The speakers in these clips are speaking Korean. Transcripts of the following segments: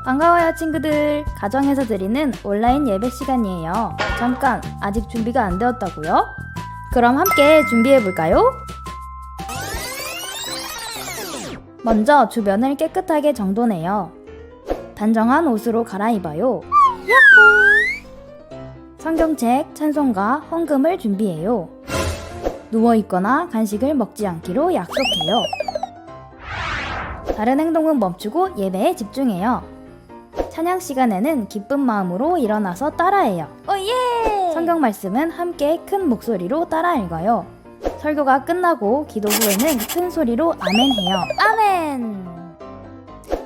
반가워요 친구들. 가정에서 드리는 온라인 예배 시간이에요. 잠깐, 아직 준비가 안 되었다고요? 그럼 함께 준비해볼까요? 먼저 주변을 깨끗하게 정돈해요. 단정한 옷으로 갈아입어요. 야호! 성경책, 찬송가, 헌금을 준비해요. 누워있거나 간식을 먹지 않기로 약속해요. 다른 행동은 멈추고 예배에 집중해요. 찬양 시간에는 기쁜 마음으로 일어나서 따라해요. 오예! 성경 말씀은 함께 큰 목소리로 따라 읽어요. 설교가 끝나고 기도 후에는 큰 소리로 아멘해요. 아멘!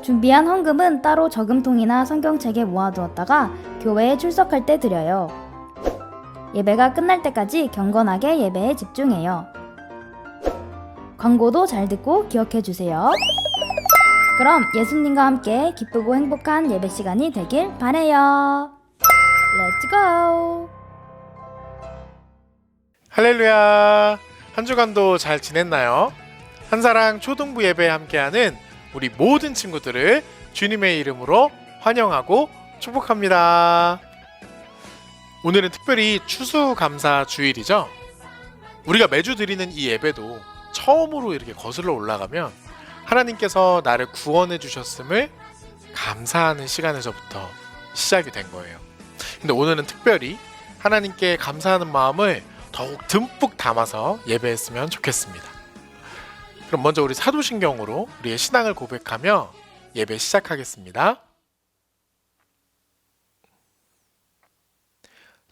준비한 헌금은 따로 저금통이나 성경책에 모아두었다가 교회에 출석할 때 드려요. 예배가 끝날 때까지 경건하게 예배에 집중해요. 광고도 잘 듣고 기억해주세요. 그럼 예수님과 함께 기쁘고 행복한 예배 시간이 되길 바래요. Let's go! 할렐루야! 한 주간도 잘 지냈나요? 한사랑 초등부 예배에 함께하는 우리 모든 친구들을 주님의 이름으로 환영하고 축복합니다. 오늘은 특별히 추수감사 주일이죠? 우리가 매주 드리는 이 예배도 처음으로 이렇게 거슬러 올라가면 하나님께서 나를 구원해 주셨음을 감사하는 시간에서부터 시작이 된 거예요. 근데 오늘은 특별히 하나님께 감사하는 마음을 더욱 듬뿍 담아서 예배했으면 좋겠습니다. 그럼 먼저 우리 사도신경으로 우리의 신앙을 고백하며 예배 시작하겠습니다.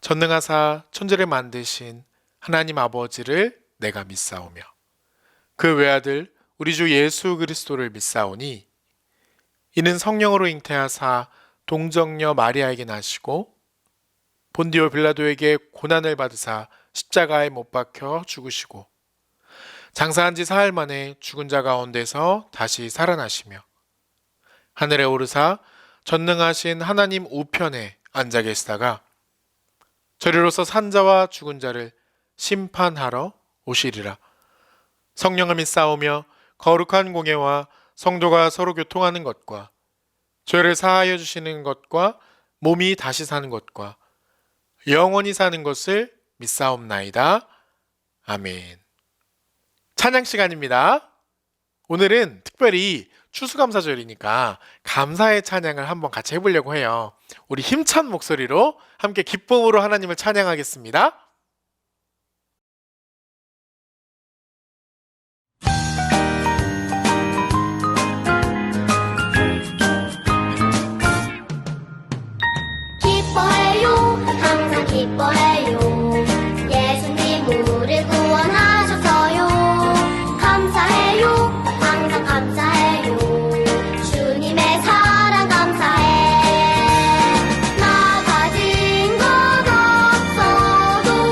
전능하사 천지를 만드신 하나님 아버지를 내가 믿사오며 그 외아들 우리 주 예수 그리스도를 믿사오니 이는 성령으로 잉태하사 동정녀 마리아에게 나시고 본디오 빌라도에게 고난을 받으사 십자가에 못 박혀 죽으시고 장사한 지 사흘 만에 죽은 자 가운데서 다시 살아나시며 하늘에 오르사 전능하신 하나님 우편에 앉아 계시다가 저리로서 산자와 죽은 자를 심판하러 오시리라. 성령을 믿사오며 거룩한 공예와 성도가 서로 교통하는 것과 죄를 사하여 주시는 것과 몸이 다시 사는 것과 영원히 사는 것을 믿사옵나이다. 아멘. 찬양 시간입니다. 오늘은 특별히 추수감사절이니까 감사의 찬양을 한번 같이 해보려고 해요. 우리 힘찬 목소리로 함께 기쁨으로 하나님을 찬양하겠습니다. 기뻐해요 항상 기뻐해요 예수님 우리를 구원하셔서요 감사해요 항상 감사해요 주님의 사랑 감사해 나 가진 것 없어도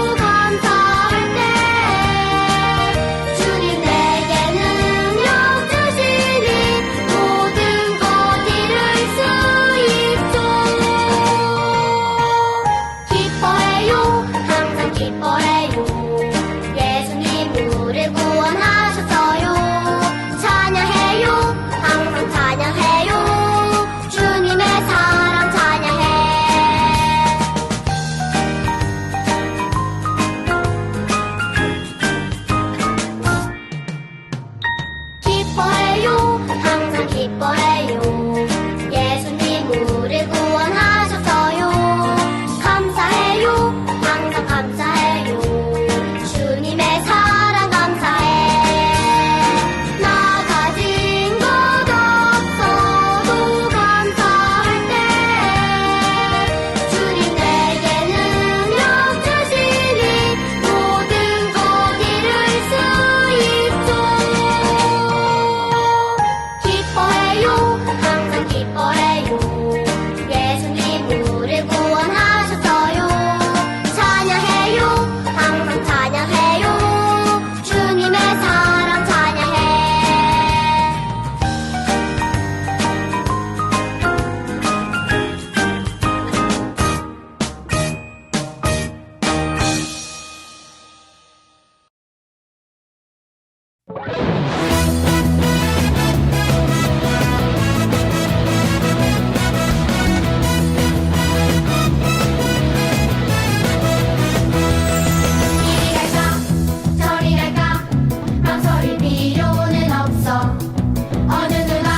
어느 누가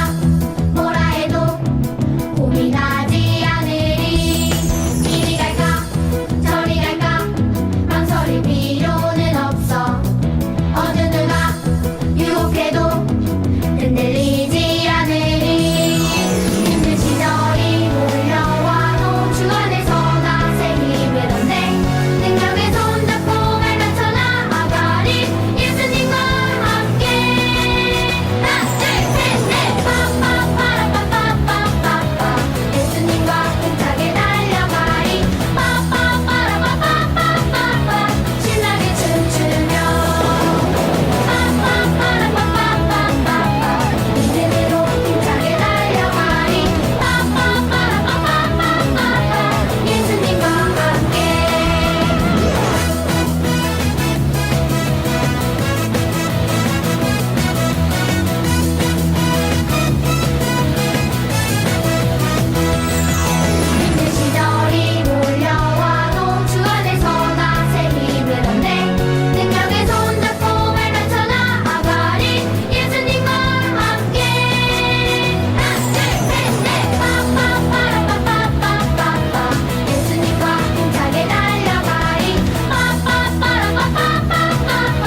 뭐라 해도 고민하지 않으리. 이리 갈까 저리 갈까 망설일 필요는 없어. 어느 누가 유혹해도 흔들리지 않으리. 힘든 시절이 몰려와도 주 안에서 나새 힘을 얻네. 능력의 손잡고 발맞춰 나아가리. 예수님과 함께. 하나 둘셋넷 빠빠빠라빠빠빠빠빠. 예수님과 힘차게 달려가리. 빠빠빠라빠빠빠빠빠. 신나게 춤추며 빠빠빠라빠빠빠빠빠. 믿음으로 힘차게 달려가리. 빠빠빠라빠빠빠빠빠. 예수님과 함께. 힘든 시절이 몰려와도 주 안에서 나새 힘을 얻네. 능력의 손잡고 발맞춰 나아가리. 예수님과 함께. 하나 둘셋넷 빠빠빠라빠빠빠빠빠. 예수님과 힘차게 달려가리. 빠빠빠라빠빠빠빠빠.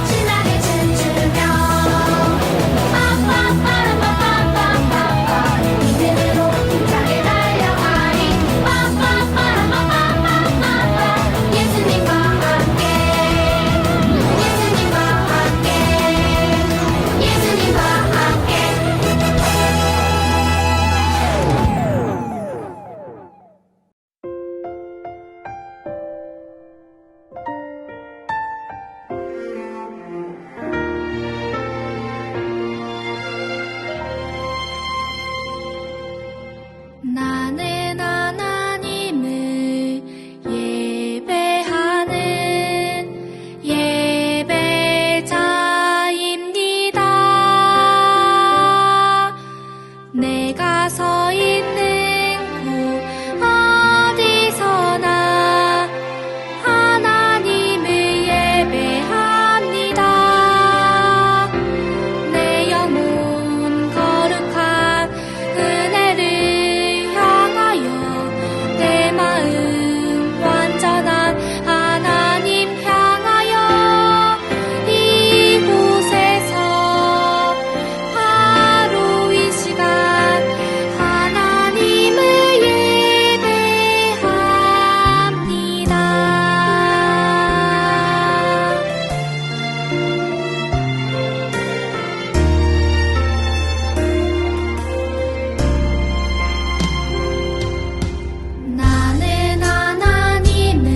신나게 춤추며 빠빠빠라빠빠빠빠빠. 믿음으로 힘차게 달려가리. 빠빠빠라빠빠빠빠빠. 예수님과 함께. 예수님과 함께. 예수님과 함께. 나는 하나님을 예배하는 예배자입니다. 내가 서 있는 곳 어디서나 하나님을 예배합니다. 내 영혼 거룩한 은혜를 향하여 내 마음 완전한 하나님 향하여 이곳에서 바로 이 시간 하나님을 예배합니다. 나는 하나님을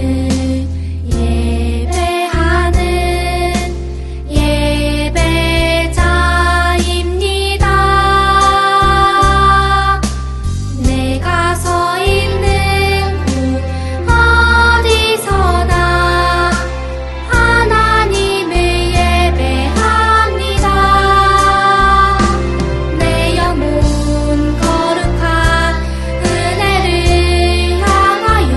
예배하는 예배자입니다. 내가 서 있는 곳 어디서나 하나님을 예배합니다. 내 영혼 거룩한 은혜를 향하여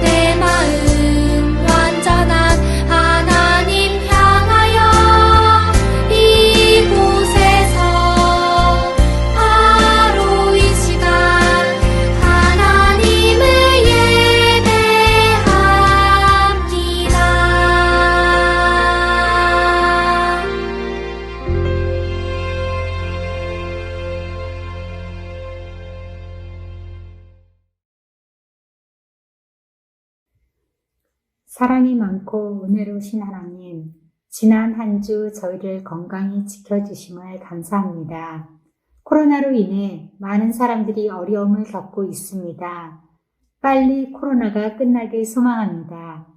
내 마음 완전한 하나님 향하여 이곳에서 바로 이 시간 하나님을 예배합니다. 사랑이 많고 은혜로우신 하나님, 지난 한 주 저희를 건강히 지켜주심을 감사합니다. 코로나로 인해 많은 사람들이 어려움을 겪고 있습니다. 빨리 코로나가 끝나길 소망합니다.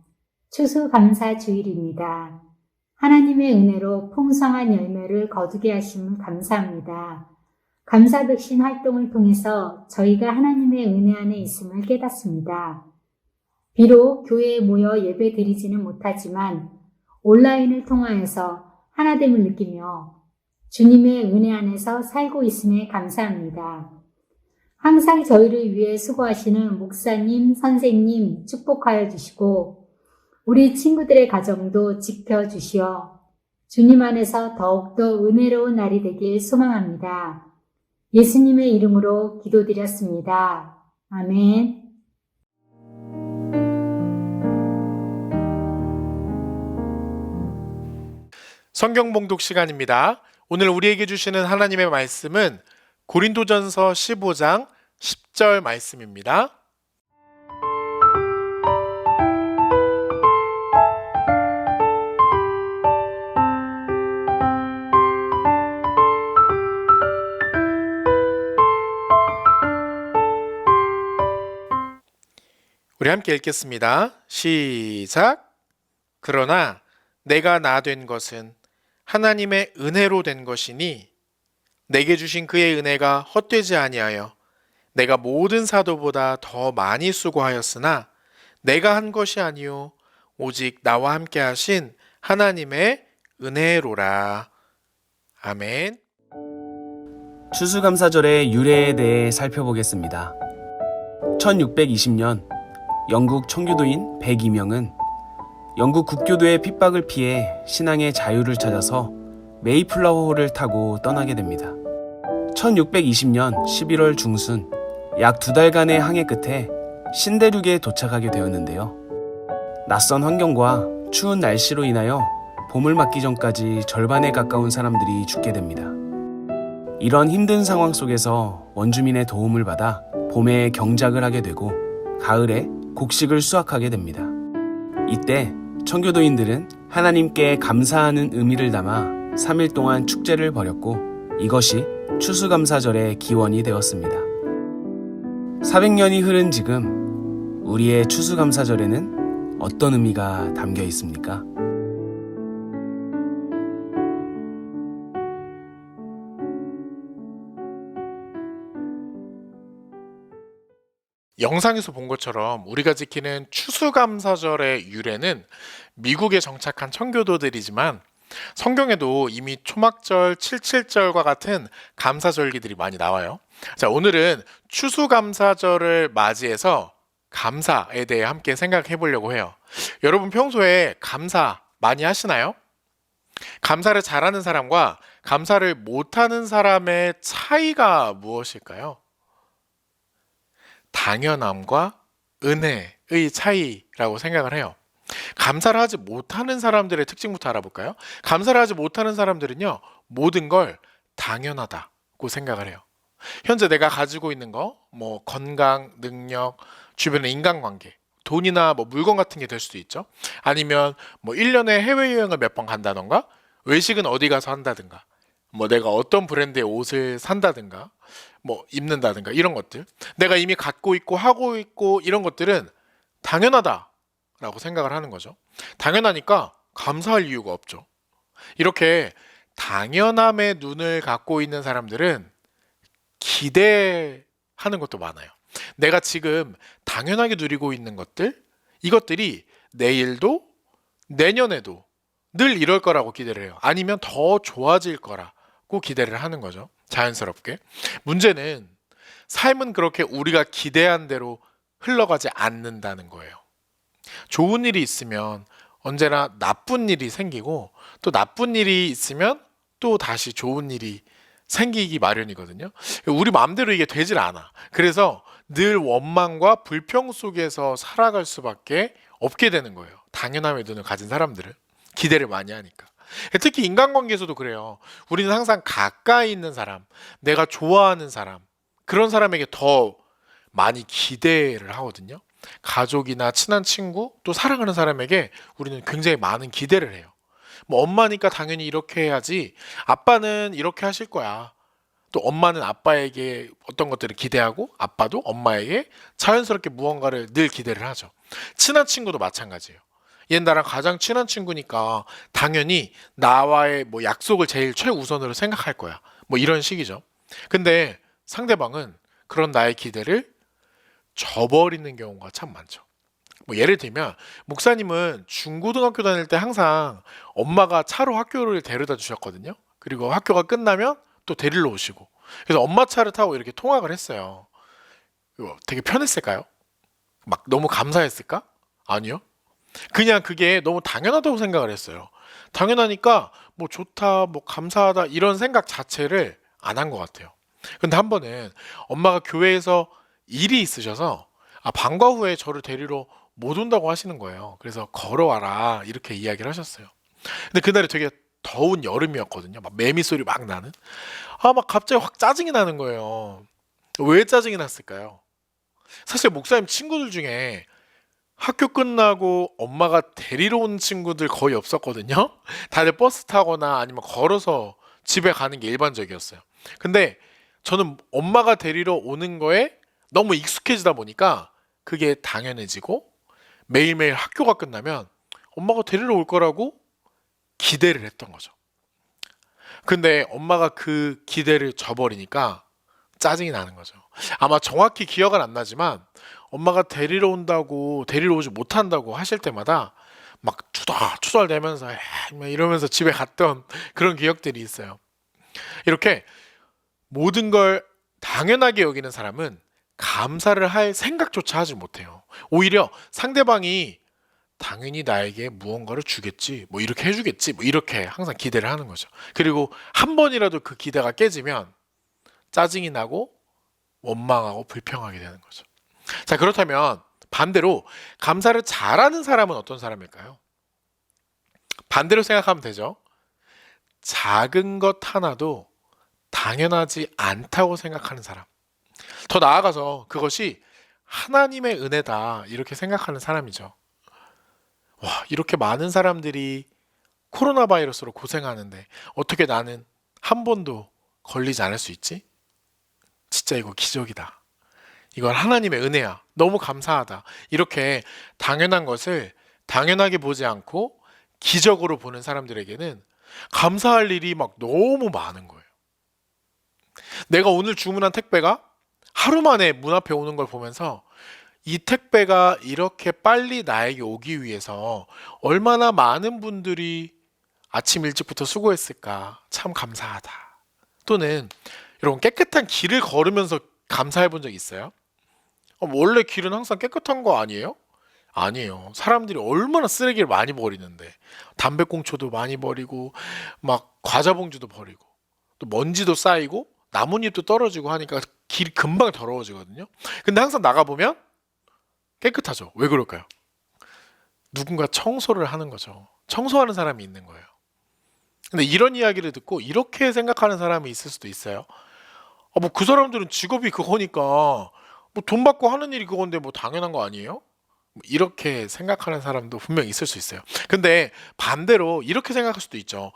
추수감사 주일입니다. 하나님의 은혜로 풍성한 열매를 거두게 하심을 감사합니다. 감사백신 활동을 통해서 저희가 하나님의 은혜 안에 있음을 깨닫습니다. 비록 교회에 모여 예배 드리지는 못하지만 온라인을 통하여서 하나됨을 느끼며 주님의 은혜 안에서 살고 있음에 감사합니다. 항상 저희를 위해 수고하시는 목사님, 선생님 축복하여 주시고 우리 친구들의 가정도 지켜주시어 주님 안에서 더욱더 은혜로운 날이 되길 소망합니다. 예수님의 이름으로 기도드렸습니다. 아멘. 성경 봉독 시간입니다. 오늘 우리에게 주시는 하나님의 말씀은 고린도전서 15장 10절 말씀입니다. 우리 함께 읽겠습니다. 시작. 그러나 내가 나 된 것은 하나님의 은혜로 된 것이니 내게 주신 그의 은혜가 헛되지 아니하여 내가 모든 사도보다 더 많이 수고하였으나 내가 한 것이 아니요 오직 나와 함께 하신 하나님의 은혜로라. 아멘. 추수감사절의 유래에 대해 살펴보겠습니다. 1620년 영국 청교도인 102명은 영국 국교도의 핍박을 피해 신앙의 자유를 찾아서 메이플라워호를 타고 떠나게 됩니다. 1620년 11월 중순 약 2달간의 항해 끝에 신대륙에 도착하게 되었는데요. 낯선 환경과 추운 날씨로 인하여 봄을 맞기 전까지 절반에 가까운 사람들이 죽게 됩니다. 이런 힘든 상황 속에서 원주민의 도움을 받아 봄에 경작을 하게 되고 가을에 곡식을 수확하게 됩니다. 이때 청교도인들은 하나님께 감사하는 의미를 담아 3일 동안 축제를 벌였고 이것이 추수감사절의 기원이 되었습니다. 400년이 흐른 지금 우리의 추수감사절에는 어떤 의미가 담겨 있습니까? 영상에서 본 것처럼 우리가 지키는 추수감사절의 유래는 미국에 정착한 청교도들이지만 성경에도 이미 초막절, 칠칠절과 같은 감사절기들이 많이 나와요. 자, 오늘은 추수감사절을 맞이해서 감사에 대해 함께 생각해 보려고 해요. 여러분 평소에 감사 많이 하시나요? 감사를 잘하는 사람과 감사를 못하는 사람의 차이가 무엇일까요? 당연함과 은혜의 차이라고 생각을 해요. 감사를 하지 못하는 사람들의 특징부터 알아볼까요? 감사를 하지 못하는 사람들은요, 모든 걸 당연하다고 생각을 해요. 현재 내가 가지고 있는 거, 뭐 건강, 능력, 주변의 인간관계, 돈이나 뭐 물건 같은 게 될 수도 있죠. 아니면 뭐 1년에 해외여행을 몇 번 간다던가, 외식은 어디 가서 한다든가, 뭐 내가 어떤 브랜드의 옷을 산다든가, 뭐 입는다든가 이런 것들, 내가 이미 갖고 있고 하고 있고 이런 것들은 당연하다라고 생각을 하는 거죠. 당연하니까 감사할 이유가 없죠. 이렇게 당연함의 눈을 갖고 있는 사람들은 기대하는 것도 많아요. 내가 지금 당연하게 누리고 있는 것들, 이것들이 내일도 내년에도 늘 이럴 거라고 기대를 해요. 아니면 더 좋아질 거라고 기대를 하는 거죠. 자연스럽게. 문제는 삶은 그렇게 우리가 기대한 대로 흘러가지 않는다는 거예요. 좋은 일이 있으면 언제나 나쁜 일이 생기고, 또 나쁜 일이 있으면 또 다시 좋은 일이 생기기 마련이거든요. 우리 마음대로 이게 되질 않아. 그래서 늘 원망과 불평 속에서 살아갈 수밖에 없게 되는 거예요. 당연함의 눈을 가진 사람들은 기대를 많이 하니까. 특히 인간관계에서도 그래요. 우리는 항상 가까이 있는 사람, 내가 좋아하는 사람, 그런 사람에게 더 많이 기대를 하거든요. 가족이나 친한 친구, 또 사랑하는 사람에게 우리는 굉장히 많은 기대를 해요. 뭐 엄마니까 당연히 이렇게 해야지, 아빠는 이렇게 하실 거야. 또 엄마는 아빠에게 어떤 것들을 기대하고, 아빠도 엄마에게 자연스럽게 무언가를 늘 기대를 하죠. 친한 친구도 마찬가지예요. 얘는 나랑 가장 친한 친구니까 당연히 나와의 뭐 약속을 제일 최우선으로 생각할 거야. 뭐 이런 식이죠. 근데 상대방은 그런 나의 기대를 저버리는 경우가 참 많죠. 뭐 예를 들면 목사님은 중고등학교 다닐 때 항상 엄마가 차로 학교를 데려다 주셨거든요. 그리고 학교가 끝나면 또 데리러 오시고, 그래서 엄마 차를 타고 이렇게 통학을 했어요. 이거 되게 편했을까요? 막 너무 감사했을까? 아니요. 그냥 그게 너무 당연하다고 생각을 했어요. 당연하니까 뭐 좋다, 뭐 감사하다 이런 생각 자체를 안 한 것 같아요. 근데 한 번은 엄마가 교회에서 일이 있으셔서 방과 후에 저를 데리러 못 온다고 하시는 거예요. 그래서 걸어와라 이렇게 이야기를 하셨어요. 근데 그날이 되게 더운 여름이었거든요. 막 매미 소리 막 나는. 막 갑자기 확 짜증이 나는 거예요. 왜 짜증이 났을까요? 사실 목사님 친구들 중에 학교 끝나고 엄마가 데리러 온 친구들 거의 없었거든요. 다들 버스 타거나 아니면 걸어서 집에 가는 게 일반적이었어요. 근데 저는 엄마가 데리러 오는 거에 너무 익숙해지다 보니까 그게 당연해지고 매일매일 학교가 끝나면 엄마가 데리러 올 거라고 기대를 했던 거죠. 근데 엄마가 그 기대를 저버리니까 짜증이 나는 거죠. 아마 정확히 기억은 안 나지만 엄마가 데리러 온다고 데리러 오지 못한다고 하실 때마다 막 투덜투덜 대면서 이러면서 집에 갔던 그런 기억들이 있어요. 이렇게 모든 걸 당연하게 여기는 사람은 감사를 할 생각조차 하지 못해요. 오히려 상대방이 당연히 나에게 무언가를 주겠지, 뭐 이렇게 해주겠지, 뭐 이렇게 항상 기대를 하는 거죠. 그리고 한 번이라도 그 기대가 깨지면 짜증이 나고 원망하고 불평하게 되는 거죠. 자, 그렇다면 반대로 감사를 잘하는 사람은 어떤 사람일까요? 반대로 생각하면 되죠. 작은 것 하나도 당연하지 않다고 생각하는 사람. 더 나아가서 그것이 하나님의 은혜다 이렇게 생각하는 사람이죠. 와, 이렇게 많은 사람들이 코로나 바이러스로 고생하는데 어떻게 나는 한 번도 걸리지 않을 수 있지? 진짜 이거 기적이다. 이건 하나님의 은혜야. 너무 감사하다. 이렇게 당연한 것을 당연하게 보지 않고 기적으로 보는 사람들에게는 감사할 일이 막 너무 많은 거예요. 내가 오늘 주문한 택배가 하루 만에 문 앞에 오는 걸 보면서 이 택배가 이렇게 빨리 나에게 오기 위해서 얼마나 많은 분들이 아침 일찍부터 수고했을까. 참 감사하다. 또는 여러분 깨끗한 길을 걸으면서 감사해 본 적 있어요? 원래 길은 항상 깨끗한 거 아니에요? 아니에요. 사람들이 얼마나 쓰레기를 많이 버리는데 담배꽁초도 많이 버리고 막 과자 봉지도 버리고 또 먼지도 쌓이고 나뭇잎도 떨어지고 하니까 길이 금방 더러워지거든요. 근데 항상 나가보면 깨끗하죠. 왜 그럴까요? 누군가 청소를 하는 거죠. 청소하는 사람이 있는 거예요. 근데 이런 이야기를 듣고 이렇게 생각하는 사람이 있을 수도 있어요. 뭐 그 사람들은 직업이 그거니까 뭐 돈 받고 하는 일이 그건데 뭐 당연한 거 아니에요? 이렇게 생각하는 사람도 분명 있을 수 있어요. 근데 반대로 이렇게 생각할 수도 있죠.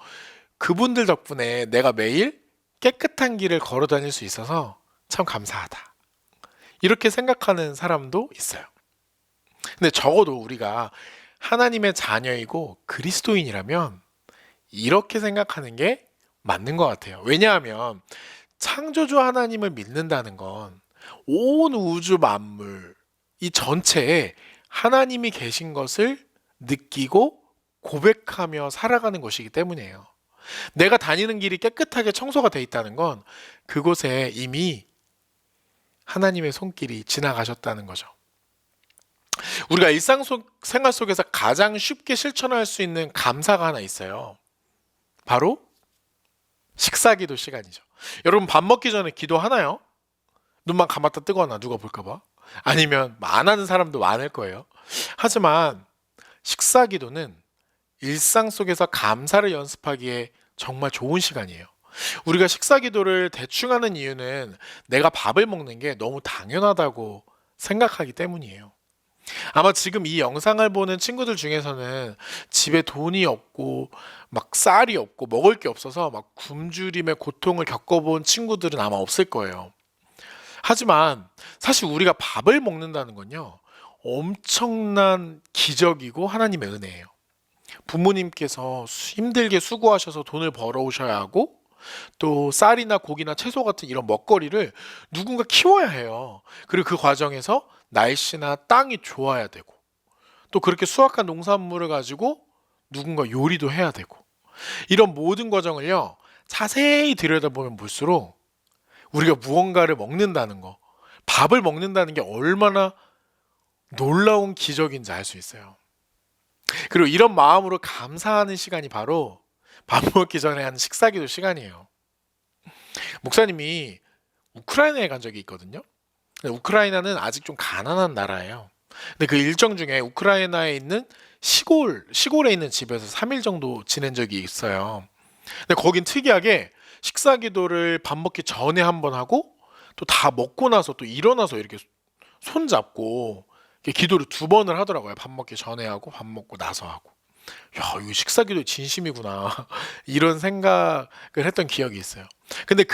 그분들 덕분에 내가 매일 깨끗한 길을 걸어 다닐 수 있어서 참 감사하다. 이렇게 생각하는 사람도 있어요. 근데 적어도 우리가 하나님의 자녀이고 그리스도인이라면 이렇게 생각하는 게 맞는 것 같아요. 왜냐하면 창조주 하나님을 믿는다는 건 온 우주 만물 이 전체에 하나님이 계신 것을 느끼고 고백하며 살아가는 것이기 때문이에요. 내가 다니는 길이 깨끗하게 청소가 돼 있다는 건 그곳에 이미 하나님의 손길이 지나가셨다는 거죠. 우리가 생활 속에서 가장 쉽게 실천할 수 있는 감사가 하나 있어요. 바로 식사기도 시간이죠. 여러분 밥 먹기 전에 기도하나요? 눈만 감았다 뜨거나 누가 볼까봐? 아니면 안 하는 사람도 많을 거예요. 하지만 식사기도는 일상 속에서 감사를 연습하기에 정말 좋은 시간이에요. 우리가 식사기도를 대충 하는 이유는 내가 밥을 먹는 게 너무 당연하다고 생각하기 때문이에요. 아마 지금 이 영상을 보는 친구들 중에서는 집에 돈이 없고 막 쌀이 없고 먹을 게 없어서 막 굶주림의 고통을 겪어본 친구들은 아마 없을 거예요. 하지만 사실 우리가 밥을 먹는다는 건요 엄청난 기적이고 하나님의 은혜예요. 부모님께서 힘들게 수고하셔서 돈을 벌어오셔야 하고 또 쌀이나 고기나 채소 같은 이런 먹거리를 누군가 키워야 해요. 그리고 그 과정에서 날씨나 땅이 좋아야 되고 또 그렇게 수확한 농산물을 가지고 누군가 요리도 해야 되고 이런 모든 과정을요 자세히 들여다보면 볼수록 우리가 무언가를 먹는다는 거, 밥을 먹는다는 게 얼마나 놀라운 기적인지 알 수 있어요. 그리고 이런 마음으로 감사하는 시간이 바로 밥 먹기 전에 하는 식사기도 시간이에요. 목사님이 우크라이나에 간 적이 있거든요. 근데 우크라이나는 아직 좀 가난한 나라예요. 근데 그 일정 중에 우크라이나에 있는 시골에 있는 집에서 3일 정도 지낸 적이 있어요. 근데 거긴 특이하게 식사 기도를 밥 먹기 전에 한 번 하고 또 다 먹고 나서 또 일어나서 이렇게 손 잡고 이렇게 기도를 2번을 하더라고요. 밥 먹기 전에 하고 밥 먹고 나서 하고. 야, 이거 식사 기도의 진심이구나. 이런 생각을 했던 기억이 있어요. 근데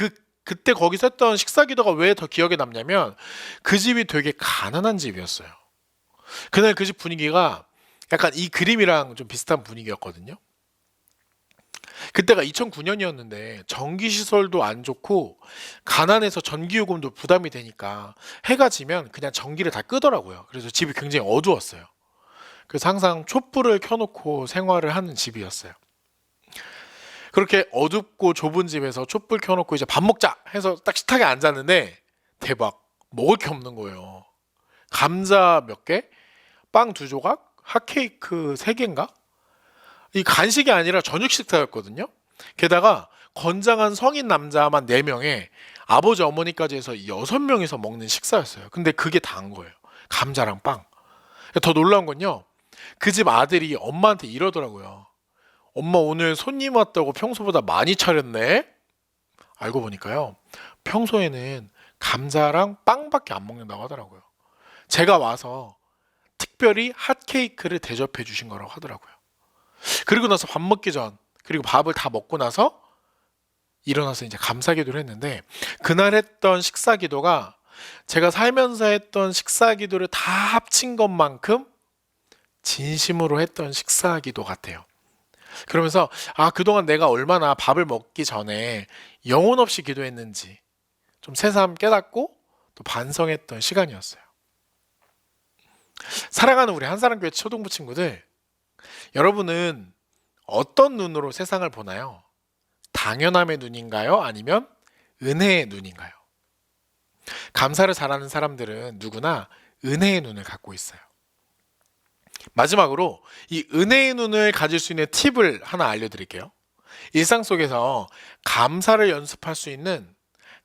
그때 거기서 했던 식사 기도가 왜 더 기억에 남냐면 그 집이 되게 가난한 집이었어요. 그날 그 집 분위기가 약간 이 그림이랑 좀 비슷한 분위기였거든요. 그때가 2009년이었는데 전기시설도 안 좋고 가난해서 전기요금도 부담이 되니까 해가 지면 그냥 전기를 다 끄더라고요. 그래서 집이 굉장히 어두웠어요. 그래서 항상 촛불을 켜놓고 생활을 하는 집이었어요. 그렇게 어둡고 좁은 집에서 촛불 켜놓고 이제 밥 먹자 해서 딱 식탁에 앉았는데 대박, 먹을 게 없는 거예요. 감자 몇 개, 빵 2조각, 핫케이크 3개인가? 이 간식이 아니라 저녁 식사였거든요. 게다가 건장한 성인 남자만 4명에 아버지 어머니까지 해서 6명이서 먹는 식사였어요. 근데 그게 다인 거예요. 감자랑 빵. 더 놀라운 건요, 그 집 아들이 엄마한테 이러더라고요. 엄마 오늘 손님 왔다고 평소보다 많이 차렸네. 알고 보니까요, 평소에는 감자랑 빵밖에 안 먹는다고 하더라고요. 제가 와서 특별히 핫케이크를 대접해 주신 거라고 하더라고요. 그리고 나서 밥 먹기 전, 그리고 밥을 다 먹고 나서 일어나서 이제 감사기도를 했는데, 그날 했던 식사기도가 제가 살면서 했던 식사기도를 다 합친 것만큼 진심으로 했던 식사기도 같아요. 그러면서 그동안 내가 얼마나 밥을 먹기 전에 영혼 없이 기도했는지 좀 새삼 깨닫고 또 반성했던 시간이었어요. 사랑하는 우리 한사랑교회 초등부 친구들, 여러분은 어떤 눈으로 세상을 보나요? 당연함의 눈인가요? 아니면 은혜의 눈인가요? 감사를 잘하는 사람들은 누구나 은혜의 눈을 갖고 있어요. 마지막으로 이 은혜의 눈을 가질 수 있는 팁을 하나 알려드릴게요. 일상 속에서 감사를 연습할 수 있는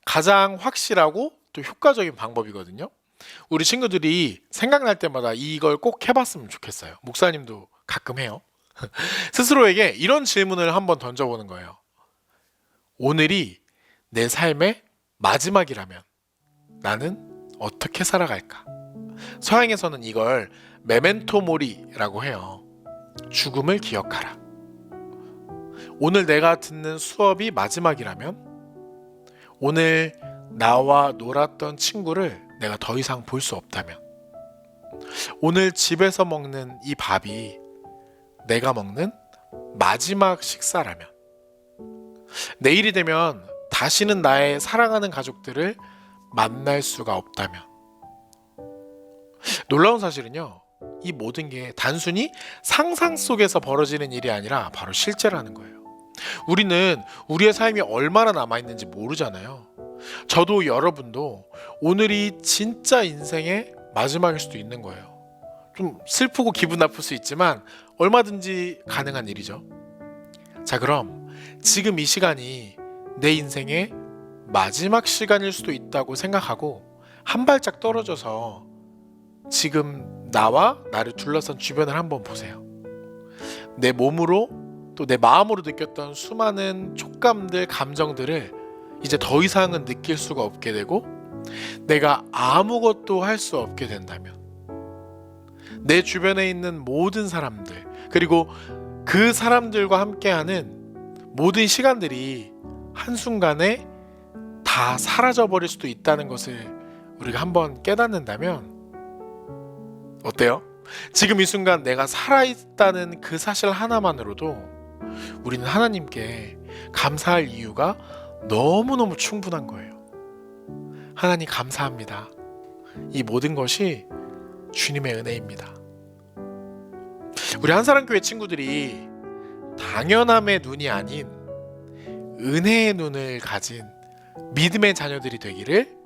가장 확실하고 또 효과적인 방법이거든요. 우리 친구들이 생각날 때마다 이걸 꼭 해봤으면 좋겠어요. 목사님도 가끔 해요. 스스로에게 이런 질문을 한번 던져보는 거예요. 오늘이 내 삶의 마지막이라면 나는 어떻게 살아갈까? 서양에서는 이걸 메멘토 모리라고 해요. 죽음을 기억하라. 오늘 내가 듣는 수업이 마지막이라면, 오늘 나와 놀았던 친구를 내가 더 이상 볼 수 없다면, 오늘 집에서 먹는 이 밥이 내가 먹는 마지막 식사라면, 내일이 되면 다시는 나의 사랑하는 가족들을 만날 수가 없다면, 놀라운 사실은요, 이 모든 게 단순히 상상 속에서 벌어지는 일이 아니라 바로 실제라는 거예요. 우리는 우리의 삶이 얼마나 남아있는지 모르잖아요. 저도 여러분도 오늘이 진짜 인생의 마지막일 수도 있는 거예요. 좀 슬프고 기분 나쁠 수 있지만 얼마든지 가능한 일이죠. 자, 그럼 지금 이 시간이 내 인생의 마지막 시간일 수도 있다고 생각하고 한 발짝 떨어져서 지금 나와 나를 둘러싼 주변을 한번 보세요. 내 몸으로 또 내 마음으로 느꼈던 수많은 촉감들, 감정들을 이제 더 이상은 느낄 수가 없게 되고 내가 아무것도 할 수 없게 된다면, 내 주변에 있는 모든 사람들, 그리고 그 사람들과 함께하는 모든 시간들이 한순간에 다 사라져버릴 수도 있다는 것을 우리가 한번 깨닫는다면 어때요? 지금 이 순간 내가 살아있다는 그 사실 하나만으로도 우리는 하나님께 감사할 이유가 너무너무 충분한 거예요. 하나님 감사합니다. 이 모든 것이 주님의 은혜입니다. 우리 한사랑교회 친구들이 당연함의 눈이 아닌 은혜의 눈을 가진 믿음의 자녀들이 되기를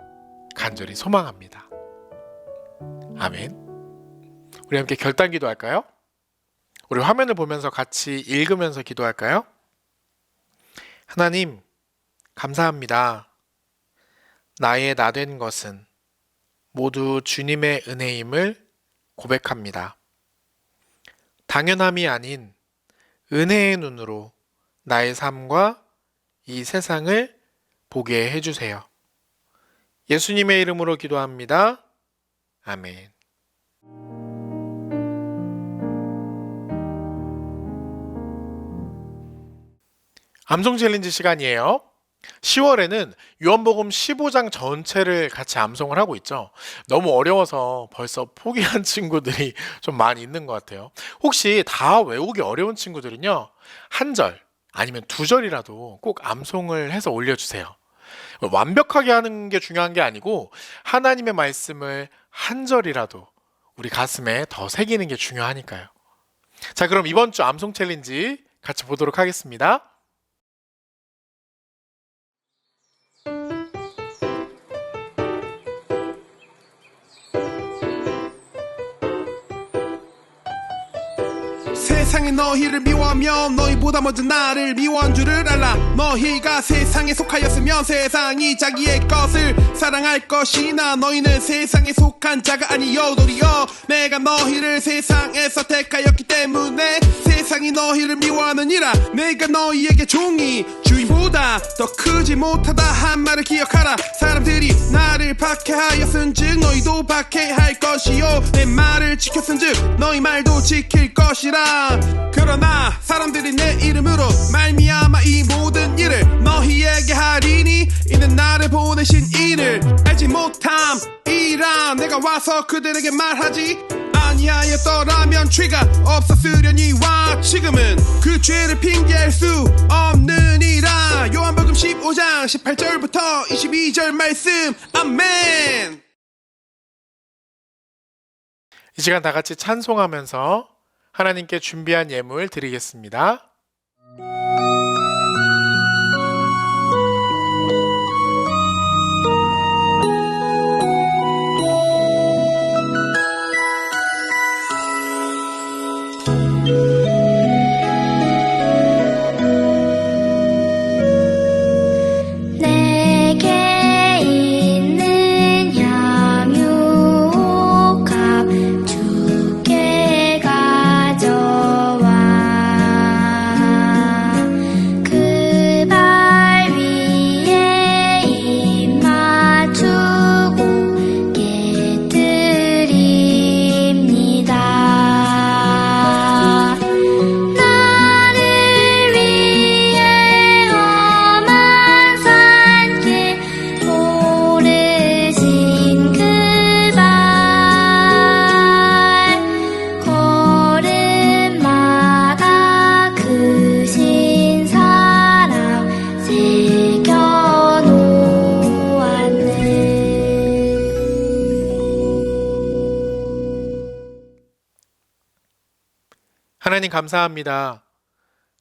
간절히 소망합니다. 아멘. 우리 함께 결단 기도할까요? 우리 화면을 보면서 같이 읽으면서 기도할까요? 하나님, 감사합니다. 나의 나 된 것은 모두 주님의 은혜임을 고백합니다. 당연함이 아닌 은혜의 눈으로 나의 삶과 이 세상을 보게 해주세요. 예수님의 이름으로 기도합니다. 아멘. 암송 챌린지 시간이에요. 10월에는 요한복음 15장 전체를 같이 암송을 하고 있죠. 너무 어려워서 벌써 포기한 친구들이 좀 많이 있는 것 같아요. 혹시 다 외우기 어려운 친구들은요, 한 절 아니면 두 절이라도 꼭 암송을 해서 올려주세요. 완벽하게 하는 게 중요한 게 아니고 하나님의 말씀을 한 절이라도 우리 가슴에 더 새기는 게 중요하니까요. 자, 그럼 이번 주 암송 챌린지 같이 보도록 하겠습니다. 세상이 너희를 미워하며 너희보다 먼저 나를 미워한 줄을 알라. 너희가 세상에 속하였으면 세상이 자기의 것을 사랑할 것이나 너희는 세상에 속한 자가 아니요 도리어 내가 너희를 세상에서 택하였기 때문에 세상이 너희를 미워하느니라. 내가 너희에게 종이 주인보다 더 크지 못하다 한 말을 기억하라. 사람들이 나를 박해하였은즉 너희도 박해할 것이요 내 말을 지켰은즉 너희 말도 지킬 것이라. 그러나 사람들이 내 이름으로 말미암아 이 모든 일을 너희에게 하리니 이는 나를 보내신 이를 알지 못함이라. 내가 와서 그들에게 말하지 아니하였더라면 죄가 없었으려니와 지금은 그 죄를 핑계할 수 없느니라. 요한복음 15장 18절부터 22절 말씀. 아멘. 이 시간 다 같이 찬송하면서 하나님께 준비한 예물 드리겠습니다. 내게 있는 향유값 주께 가져와 그 발 위에 입 맞추고 깨뜨립니다. 나를 위해 험한 산길 오르신 그 발 걸음마다 크신 사랑 새겨놓았네. 하나님 감사합니다.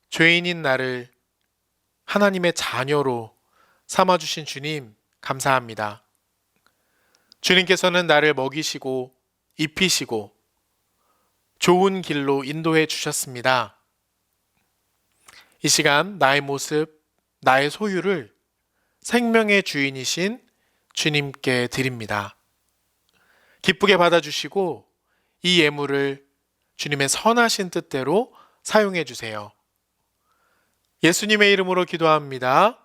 죄인인 나를 하나님의 자녀로 삼아주신 주님 감사합니다. 주님께서는 나를 먹이시고 입히시고 좋은 길로 인도해 주셨습니다. 이 시간 나의 모습, 나의 소유를 생명의 주인이신 주님께 드립니다. 기쁘게 받아주시고 이 예물을 주님의 선하신 뜻대로 사용해 주세요. 예수님의 이름으로 기도합니다.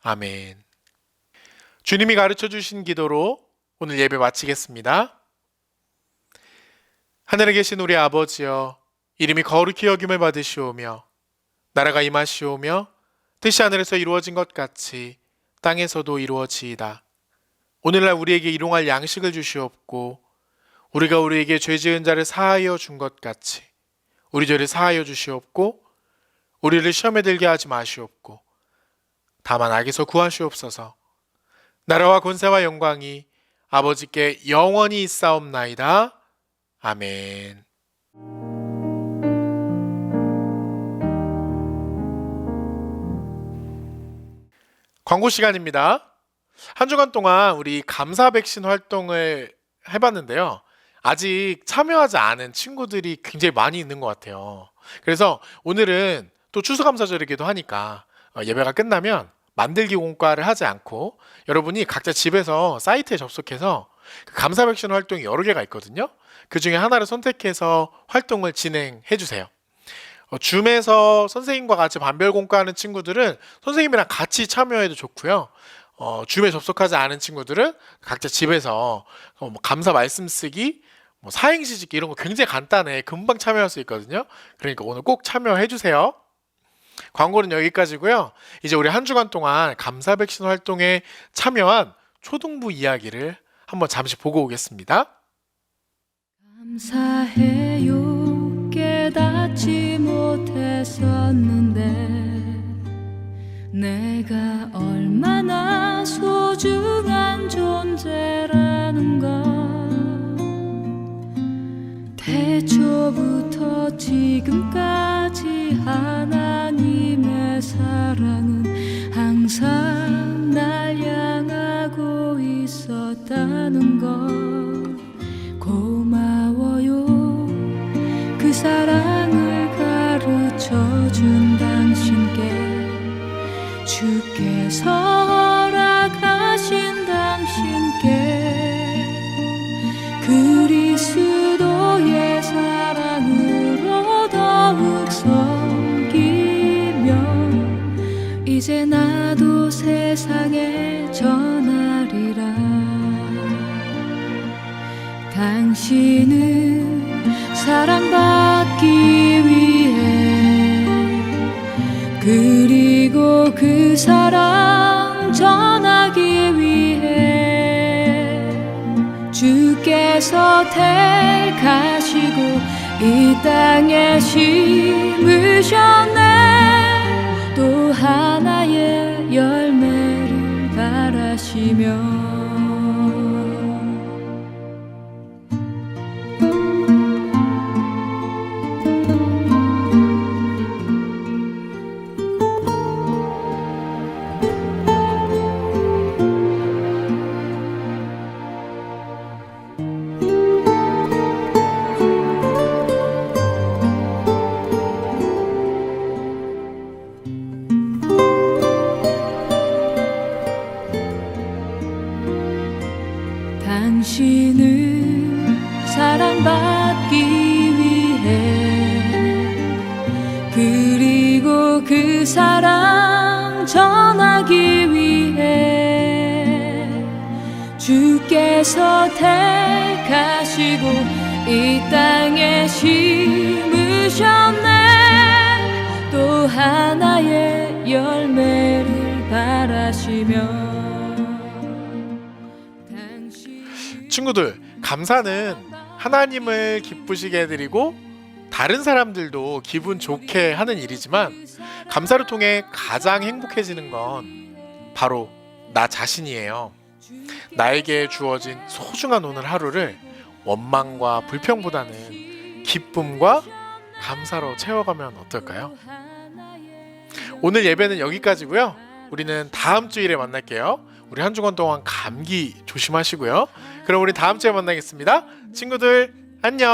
아멘. 주님이 가르쳐 주신 기도로 오늘 예배 마치겠습니다. 하늘에 계신 우리 아버지여, 이름이 거룩히 여김을 받으시오며 나라가 임하시오며 뜻이 하늘에서 이루어진 것 같이 땅에서도 이루어지이다. 오늘날 우리에게 일용할 양식을 주시옵고 우리가 우리에게 죄 지은 자를 사하여 준 것 같이 우리 죄를 사하여 주시옵고 우리를 시험에 들게 하지 마시옵고 다만 악에서 구하시옵소서. 나라와 권세와 영광이 아버지께 영원히 있사옵나이다. 아멘. 광고 시간입니다. 한 주간 동안 우리 감사 백신 활동을 해봤는데요. 아직 참여하지 않은 친구들이 굉장히 많이 있는 것 같아요. 그래서 오늘은 또 추수감사절이기도 하니까 예배가 끝나면 만들기 공과를 하지 않고 여러분이 각자 집에서 사이트에 접속해서 그 감사 백신 활동이 여러 개가 있거든요. 그 중에 하나를 선택해서 활동을 진행해 주세요. 줌에서 선생님과 같이 반별 공과하는 친구들은 선생님이랑 같이 참여해도 좋고요. 줌에 접속하지 않은 친구들은 각자 집에서 뭐 감사 말씀 쓰기, 뭐 사행시 짓기 이런 거 굉장히 간단해. 금방 참여할 수 있거든요. 그러니까 오늘 꼭 참여해 주세요. 광고는 여기까지고요. 이제 우리 한 주간 동안 감사 백신 활동에 참여한 초등부 이야기를 한번 잠시 보고 오겠습니다. 감사해요. 깨닫지 못했었는데 내가 얼마나 소중한 존재라는 걸 태초부터 지금까지 하나님의 사랑은 항상 날 향하고 있었다는 걸 고마워요. 그 사랑을 가르쳐준 당신께 주께서 허락하신 당신께 그리스도의 사랑으로 더욱 섬기며 이제 나도 세상에 전하리라. 당신은 사랑받기 위해 그리고 그 사랑 전하기 위해 주께서 택하시고 이 땅에 심으셨네. 또 하나의 열매를 바라시며 당신은 사랑받기 위해 그리고 그 사랑 전하기 위해 주께서 택하시고 이 땅에 심으셨네. 또 하나의 열매를 바라시며 친구들, 감사는 하나님을 기쁘시게 해드리고 다른 사람들도 기분 좋게 하는 일이지만 감사를 통해 가장 행복해지는 건 바로 나 자신이에요. 나에게 주어진 소중한 오늘 하루를 원망과 불평보다는 기쁨과 감사로 채워가면 어떨까요? 오늘 예배는 여기까지고요. 우리는 다음 주일에 만날게요. 우리 한 주간 동안 감기 조심하시고요. 그럼 우리 다음 주에 만나겠습니다. 친구들 안녕.